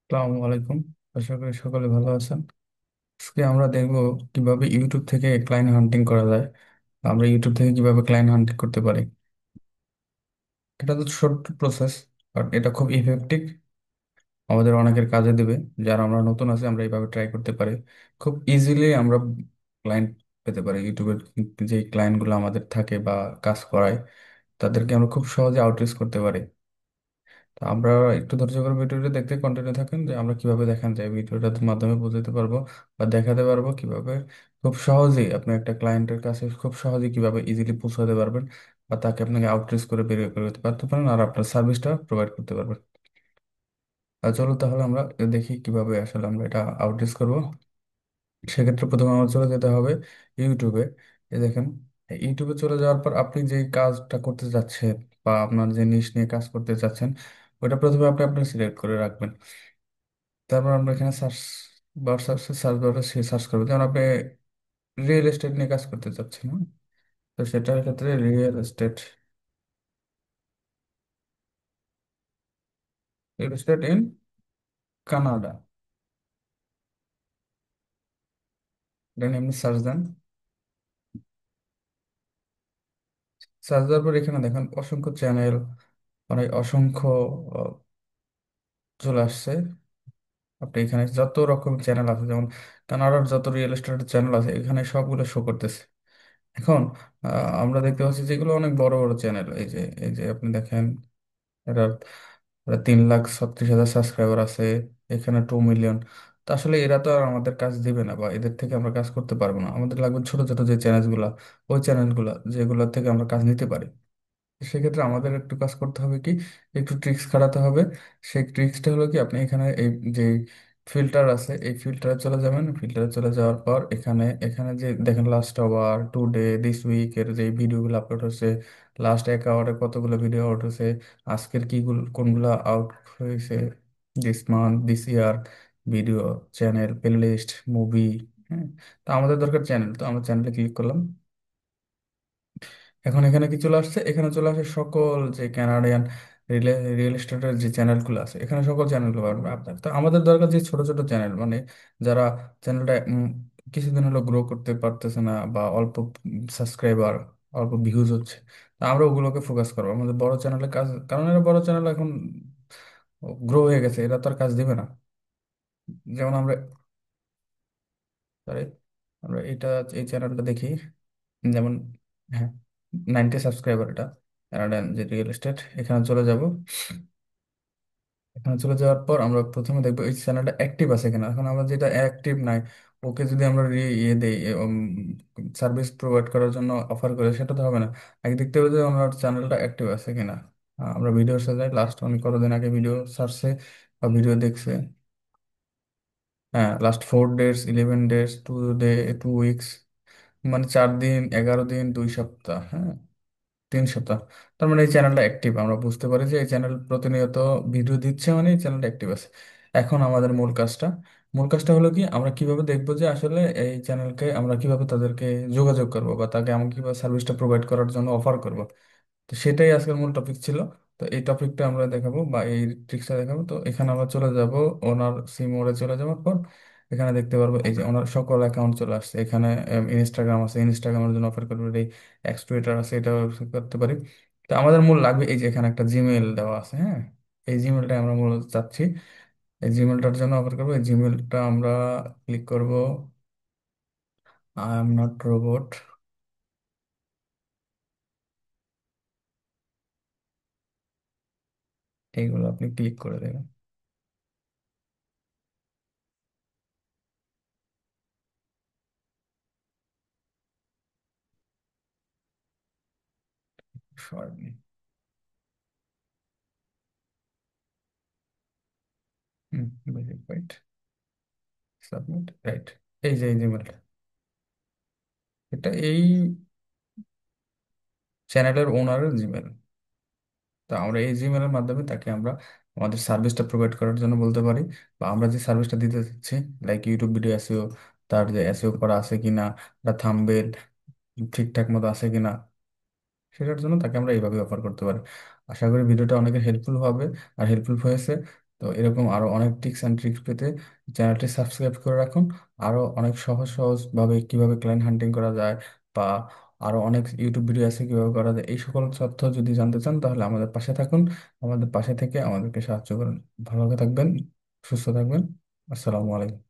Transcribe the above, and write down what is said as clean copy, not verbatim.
আসসালামু আলাইকুম। আশা করি সকলে ভালো আছেন। আজকে আমরা দেখব কিভাবে ইউটিউব থেকে ক্লায়েন্ট হান্টিং করা যায়। আমরা ইউটিউব থেকে কিভাবে ক্লায়েন্ট হান্টিং করতে পারি। এটা তো ছোট্ট প্রসেস, বাট এটা খুব ইফেক্টিভ। আমাদের অনেকের কাজে দেবে। যারা আমরা নতুন আছি আমরা এইভাবে ট্রাই করতে পারি। খুব ইজিলি আমরা ক্লায়েন্ট পেতে পারি। ইউটিউবের যে ক্লায়েন্টগুলো আমাদের থাকে বা কাজ করায় তাদেরকে আমরা খুব সহজে আউটরিচ করতে পারি। তো আমরা একটু ধৈর্য করে ভিডিওটা দেখতে কন্টিনিউ থাকেন যে আমরা কিভাবে দেখান যায়, ভিডিওটার মাধ্যমে বোঝাতে পারবো বা দেখাতে পারবো কিভাবে খুব সহজেই আপনি একটা ক্লায়েন্টের কাছে খুব সহজেই কিভাবে ইজিলি পৌঁছাতে পারবেন বা তাকে আপনাকে আউটরিচ করে বের করে দিতে পারতে পারেন আর আপনার সার্ভিসটা প্রোভাইড করতে পারবেন। আর চলো তাহলে আমরা দেখি কিভাবে আসলে আমরা এটা আউটরিচ করব। সেক্ষেত্রে প্রথমে আমার চলে যেতে হবে ইউটিউবে। এই দেখেন, ইউটিউবে চলে যাওয়ার পর আপনি যে কাজটা করতে যাচ্ছেন বা আপনার যে নিশ নিয়ে কাজ করতে চাচ্ছেন ওটা প্রথমে আপনি আপনি সিলেক্ট করে রাখবেন। তারপর আমরা এখানে সার্চ বার সার্চ সার্চ বারে সার্চ করবো, যেমন আপনি রিয়েল এস্টেট নিয়ে কাজ করতে চাচ্ছেন, হ্যাঁ? তো সেটার ক্ষেত্রে রিয়েল এস্টেট ইন কানাডা, দেন এমনি সার্চ দেন। সার্চ দেওয়ার পর এখানে দেখেন অসংখ্য চ্যানেল, মানে অসংখ্য আহ, চলে আসছে। আপনি এখানে যত রকম চ্যানেল আছে, যেমন কানাডার যত রিয়েল এস্টেট চ্যানেল আছে এখানে সবগুলো শো করতেছে। এখন আমরা দেখতে পাচ্ছি যেগুলো অনেক বড় বড় চ্যানেল। এই যে আপনি দেখেন, এরা প্রায় 3,36,000 সাবস্ক্রাইবার আছে, এখানে 2 মিলিয়ন। তো আসলে এরা তো আর আমাদের কাজ দিবে না বা এদের থেকে আমরা কাজ করতে পারবো না। আমাদের লাগবে ছোট ছোট যে চ্যানেলগুলো, ওই চ্যানেলগুলো যেগুলো থেকে আমরা কাজ নিতে পারি। সেক্ষেত্রে আমাদের একটু কাজ করতে হবে কি, একটু ট্রিক্স খাটাতে হবে। সেই ট্রিক্সটা হলো কি, আপনি এখানে এই যে ফিল্টার আছে এই ফিল্টারে চলে যাবেন। ফিল্টারে চলে যাওয়ার পর এখানে এখানে যে দেখেন last hour, today, this week এর যে ভিডিওগুলো আপলোড হয়েছে, লাস্ট 1 আওয়ারে কতগুলো ভিডিও আউট হয়েছে, আজকের কোনগুলো আউট হয়েছে, this month, this year, video, channel, playlist, movie. হ্যাঁ, তো আমাদের দরকার চ্যানেল, তো আমরা চ্যানেলে ক্লিক করলাম। এখন এখানে কি চলে আসছে, এখানে চলে আসে সকল যে কানাডিয়ান রিয়েল এস্টেটের যে চ্যানেলগুলো আছে, এখানে সকল চ্যানেলগুলো পাবেন আপনার। তো আমাদের দরকার যে ছোট ছোট চ্যানেল, মানে যারা চ্যানেলটা কিছুদিন হলো গ্রো করতে পারতেছে না বা অল্প সাবস্ক্রাইবার, অল্প ভিউজ হচ্ছে, তো আমরা ওগুলোকে ফোকাস করবো। আমাদের বড় চ্যানেলে কাজ, কারণ এরা বড় চ্যানেল এখন গ্রো হয়ে গেছে, এরা তো আর কাজ দিবে না। যেমন আমরা, sorry, আমরা এই চ্যানেলটা দেখি, যেমন, হ্যাঁ, 90 সাবস্ক্রাইবার এটা, কানাডিয়ান যে রিয়েল এস্টেট। এখানে চলে যাব। এখানে চলে যাওয়ার পর আমরা প্রথমে দেখবো এই চ্যানেলটা অ্যাক্টিভ আছে কিনা। এখন আমরা যেটা অ্যাক্টিভ নাই, ওকে যদি আমরা ইয়ে দেই, সার্ভিস প্রোভাইড করার জন্য অফার করে, সেটা তো হবে না। আগে দেখতে হবে যে আমার চ্যানেলটা অ্যাক্টিভ আছে কিনা। আমরা ভিডিও সার্চ, লাস্ট উনি কতদিন আগে ভিডিও সার্চে বা ভিডিও দেখছে। হ্যাঁ, last 4 days, 11 days, 2 day, 2 weeks, মানে 4 দিন, 11 দিন, 2 সপ্তাহ, হ্যাঁ, 3 সপ্তাহ। তার মানে এই চ্যানেলটা অ্যাক্টিভ, আমরা বুঝতে পারি যে এই চ্যানেল প্রতিনিয়ত ভিডিও দিচ্ছে, মানে এই চ্যানেলটা অ্যাক্টিভ আছে। এখন আমাদের মূল কাজটা হলো কি, আমরা কিভাবে দেখবো যে আসলে এই চ্যানেলকে আমরা কিভাবে তাদেরকে যোগাযোগ করবো বা তাকে আমরা কিভাবে সার্ভিসটা প্রোভাইড করার জন্য অফার করব। তো সেটাই আজকের মূল টপিক ছিল। তো এই টপিকটা আমরা দেখাবো বা এই ট্রিক্সটা দেখাবো। তো এখানে আমরা চলে যাব, ওনার সিম মোডে চলে যাওয়ার পর এখানে দেখতে পারবো এই যে ওনার সকল অ্যাকাউন্ট চলে আসছে। এখানে ইনস্টাগ্রাম আছে, ইনস্টাগ্রামের জন্য অফার করতে পারি, এক্স টুইটার আছে, এটাও করতে পারি। তো আমাদের মূল লাগবে এই যে এখানে একটা জিমেল দেওয়া আছে, হ্যাঁ, এই জিমেলটা আমরা মূলত চাচ্ছি। এই জিমেলটার জন্য অফার করবো। এই জিমেলটা আমরা ক্লিক করব, আই এম নট রোবট, এইগুলো আপনি ক্লিক করে দেবেন। সরি, হুম, ভেরিফাইড, সাবমিট, রাইট। এই যে এই জিমেলটা, এটা এই চ্যানেলের ওনারের জিমেল। তো আমরা এই জিমেলের মাধ্যমে তাকে আমরা আমাদের সার্ভিসটা প্রোভাইড করার জন্য বলতে পারি, বা আমরা যে সার্ভিসটা দিতে চাচ্ছি, লাইক ইউটিউব ভিডিও এসইও, তার যে এসইও করা আছে কিনা, তার থাম্বনেল ঠিকঠাক মতো আছে কিনা, সেটার জন্য তাকে আমরা এইভাবে অফার করতে পারি। আশা করি ভিডিওটা অনেকের হেল্পফুল হবে আর হেল্পফুল হয়েছে। তো এরকম আরো অনেক টিপস অ্যান্ড ট্রিক্স পেতে চ্যানেলটি সাবস্ক্রাইব করে রাখুন। আরো অনেক সহজ সহজ ভাবে কিভাবে ক্লায়েন্ট হান্টিং করা যায়, বা আরো অনেক ইউটিউব ভিডিও আছে কিভাবে করা যায়, এই সকল তথ্য যদি জানতে চান তাহলে আমাদের পাশে থাকুন। আমাদের পাশে থেকে আমাদেরকে সাহায্য করুন। ভালো থাকবেন, সুস্থ থাকবেন। আসসালামু আলাইকুম।